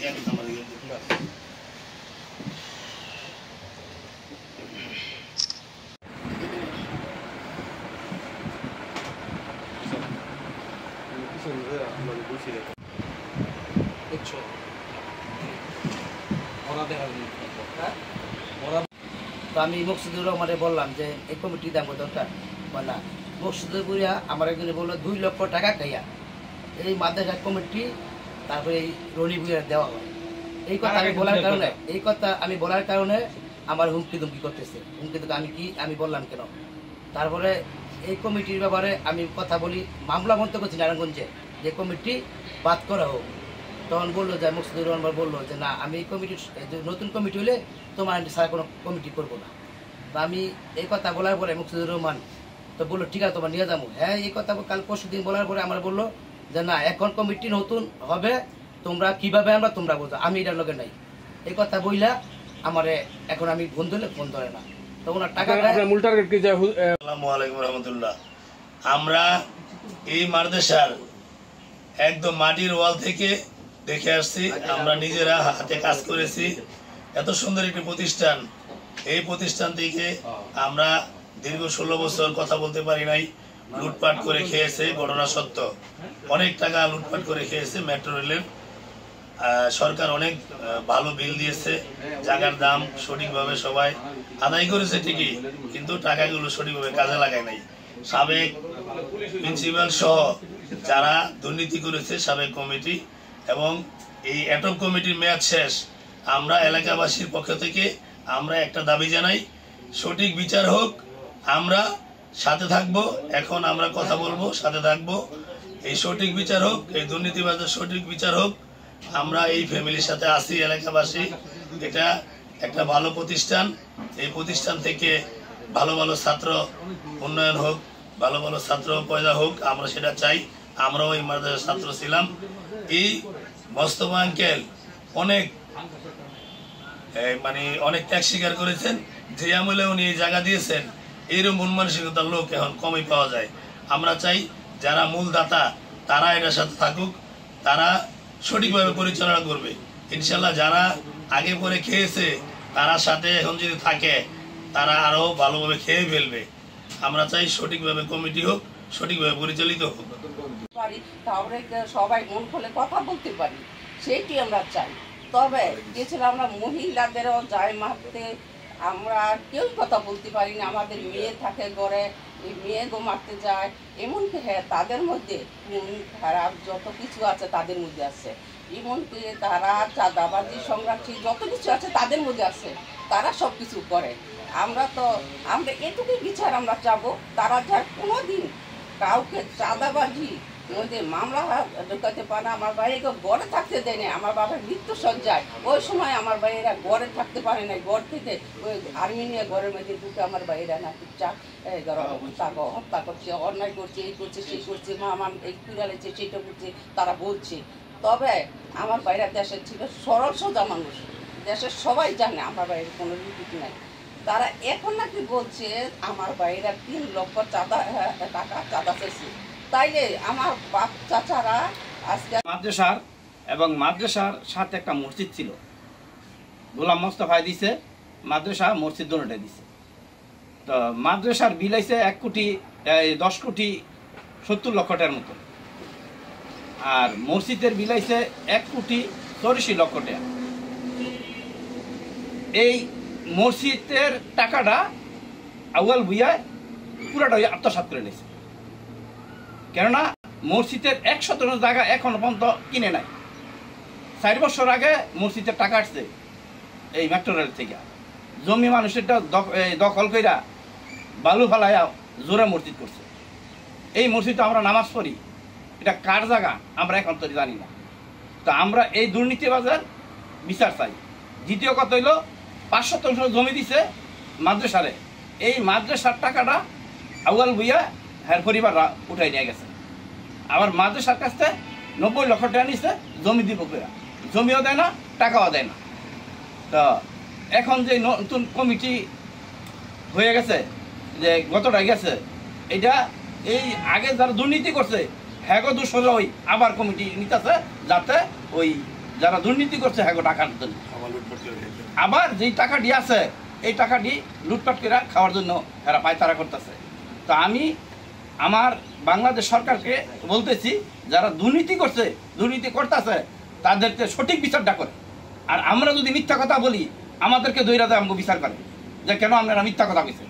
তো আমি মকসুদুর রহমানে বললাম যে এই কমিটি দাম দরকার বলা মকসুদুর বুড়িয়া আমার একজনে বললো 2 লক্ষ টাকা খাইয়া এই মাদ্রাসা কমিটি তারপরে এই রনি বুড়িয়া দেওয়া হয়। এই কথা আমি বলার কারণে আমার হুমকি ধুমকি করতেছে। হুমকি ধুমকি আমি বললাম কেন, তারপরে এই কমিটির ব্যাপারে আমি কথা বলি, মামলা মন্ত করছি নারায়ণগঞ্জে যে কমিটি বাদ করা হোক। তখন বললো যে মকসুদুর রহমান বললো যে না, আমি এই কমিটির নতুন কমিটি হলে তোমার ছাড়া কোনো কমিটি করবো না। তো আমি এই কথা বলার পরে মকসুদুর রহমান তো বললো ঠিক আছে তোমার নিয়ে যাবো। হ্যাঁ, এই কথা কাল পরশু দিন বলার পরে আমার বললো যে না, এখন কমিটি নতুন হবে, তোমরা কিভাবে আমরা তোমরা বলছো, আমি এটার লোকের নাই। এই কথা বইলা আমারে এখন আমি ফোন ধরলে ফোন ধরে না। তো ওনার টাকা আসসালামু আলাইকুম রহমতুল্লাহ। আমরা এই মাদ্রাসার একদম মাটির ওয়াল থেকে দেখে আসছি, আমরা নিজেরা হাতে কাজ করেছি। এত সুন্দর একটি প্রতিষ্ঠান, এই প্রতিষ্ঠান থেকে আমরা দীর্ঘ 16 বছর কথা বলতে পারি নাই। লুটপাট করে খেয়েছে, ঘটনা সত্য। অনেক টাকা লুটপাট করে খেয়েছে। মেট্রো রেলের সরকার অনেক ভালো বিল দিয়েছে, জায়গার দাম সঠিকভাবে সবাই আদায় করেছে ঠিকই, কিন্তু টাকাগুলো সঠিকভাবে কাজে লাগায় নাই। সাবেক প্রিন্সিপাল সহ যারা দুর্নীতি করেছে, সাবেক কমিটি এবং এই অ্যাটক কমিটির মেয়াদ শেষ। আমরা এলাকাবাসীর পক্ষ থেকে আমরা একটা দাবি জানাই, সঠিক বিচার হোক। আমরা সাথে থাকবো, এখন আমরা কথা বলবো, সাথে থাকবো। এই সঠিক বিচার হোক, এই দুর্নীতিবাজের সঠিক বিচার হোক। আমরা এই ফ্যামিলির সাথে আছি, এলাকাবাসী। এটা একটা ভালো প্রতিষ্ঠান, এই প্রতিষ্ঠান থেকে ভালো ভালো ছাত্র উন্নয়ন হোক, ভালো ভালো ছাত্র পয়দা হোক, আমরা সেটা চাই। আমরাও এই মাদ্রাসার ছাত্র ছিলাম। এই মোস্তফা আঙ্কেল অনেক অনেক ত্যাগ স্বীকার করেছেন। যে আমলে উনি এই জায়গা দিয়েছেন, এইরকম মন মানসিকতার লোক এখন কমই পাওয়া যায়। আমরা চাই যারা মূল দাতা তারা এটার সাথে থাকুক, তারা সঠিকভাবে পরিচালনা করবে ইনশাল্লাহ। যারা আগে পরে খেয়েছে তারা সাথে এখন যদি থাকে, তারা আরো ভালোভাবে খেয়ে ফেলবে। আমরা চাই সঠিকভাবে কমিটি হোক, সঠিকভাবে পরিচালিত হোক। তাহলে সবাই মন খুলে কথা বলতে পারি, সেইটি আমরা চাই। তবে গেছিলাম আমরা মহিলাদেরও যায় মারতে, আমরা কেউ কথা বলতে পারি না। আমাদের মেয়ে থাকে ঘরে, এই মেয়ে গো মারতে যায়। এমনকি হ্যাঁ, তাদের মধ্যে খারাপ যত কিছু আছে তাদের মধ্যে আছে। এমনকি তারা চাঁদাবাজি সংগ্রামী যত কিছু আছে তাদের মধ্যে আছে, তারা সব কিছু করে। আমরা এটুকুই বিচার আমরা চাবো, তারা যার কোনোদিন কাউকে চাঁদাবাজি মধ্যে মামলা ঢোকাতে পারে না। আমার ভাইকে গড়ে থাকতে দেয় না। আমার বাবার মৃত্যু সজ্জায় ওই সময় আমার ভাইয়েরা গড়ে থাকতে পারে না। গড় থেকে ওই আর্মি নিয়ে ঘরের মধ্যে ঢুকে আমার ভাইয়েরা না তাকে হত্যা করছে, অন্যায় করছে, এই করছে, সেই করছে, মা আমার এই কুড়ালেছে, সেইটা করছে, তারা বলছে। তবে আমার ভাইরা দেশের ছিল সরল সোজা মানুষ, দেশের সবাই জানে আমার ভাইয়ের কোনো রিপিট নাই। তারা এখন নাকি বলছে আমার ভাইয়েরা 3 লক্ষ টাকা চাঁদা চেয়েছে। তাইলে আমার বাপ চাচারা আজকে মাদ্রাসার এবং মাদ্রাসার সাথে একটা মসজিদ ছিল, গোলাম মোস্তফা দিছে, মাদ্রাসা মসজিদ দুটোটাই দিছে। তো মাদ্রাসার বিল আইছে 10 কোটি 70 লক্ষ টাকার মতো, আর মসজিদের বিল আইছে 1 কোটি 84 লক্ষ টাকা। এই মসজিদের টাকাটা আউয়াল ভুইয়া পুরাটা আত্মসাৎ করে নিয়েছে, কেননা মসজিদের 100 জায়গা এখনো পর্যন্ত কিনে নাই। 4 বছর আগে মসজিদের টাকা আসছে এই মেট্রো রেল থেকে, জমি মানুষেরটা দখল কইরা বালু ফালাইয়া জোরে মসজিদ করছে। এই মসজিদে আমরা নামাজ পড়ি, এটা কার জায়গা আমরা এখন তো জানি না। তো আমরা এই দুর্নীতিবাজের বিচার চাই। দ্বিতীয় কথা হইল 5 শতাংশ জমি দিছে মাদ্রাসারে, এই মাদ্রাসার টাকাটা আউয়াল ভুইয়া হ্যার পরিবার উঠাই নিয়ে গেছে। আবার মাদ্রাসার কাছ থেকে 90 লক্ষ টাকা নিচ্ছে জমি দিব করে, জমিও দেয় না, টাকাও দেয় না। তো এখন যে নতুন কমিটি হয়ে গেছে, যে গতটা গেছে, এটা এই আগে যারা দুর্নীতি করছে হ্যাঁ দুঃসহ ওই আবার কমিটি নিতেছে, যাতে ওই যারা দুর্নীতি করছে হ্যাঁ টাকার জন্য, আবার যেই টাকাটি আছে এই টাকাটি লুটপাট করে খাওয়ার জন্য এরা পায়তারা করতেছে। তো আমি আমার বাংলাদেশ সরকারকে বলতেছি, যারা দুর্নীতি করছে, দুর্নীতি করতেছে, তাদেরকে সঠিক বিচারটা করে। আর আমরা যদি মিথ্যা কথা বলি, আমাদেরকে দৈরা দেয় আমাকে বিচার করে যে কেন আপনারা মিথ্যা কথা বলছেন।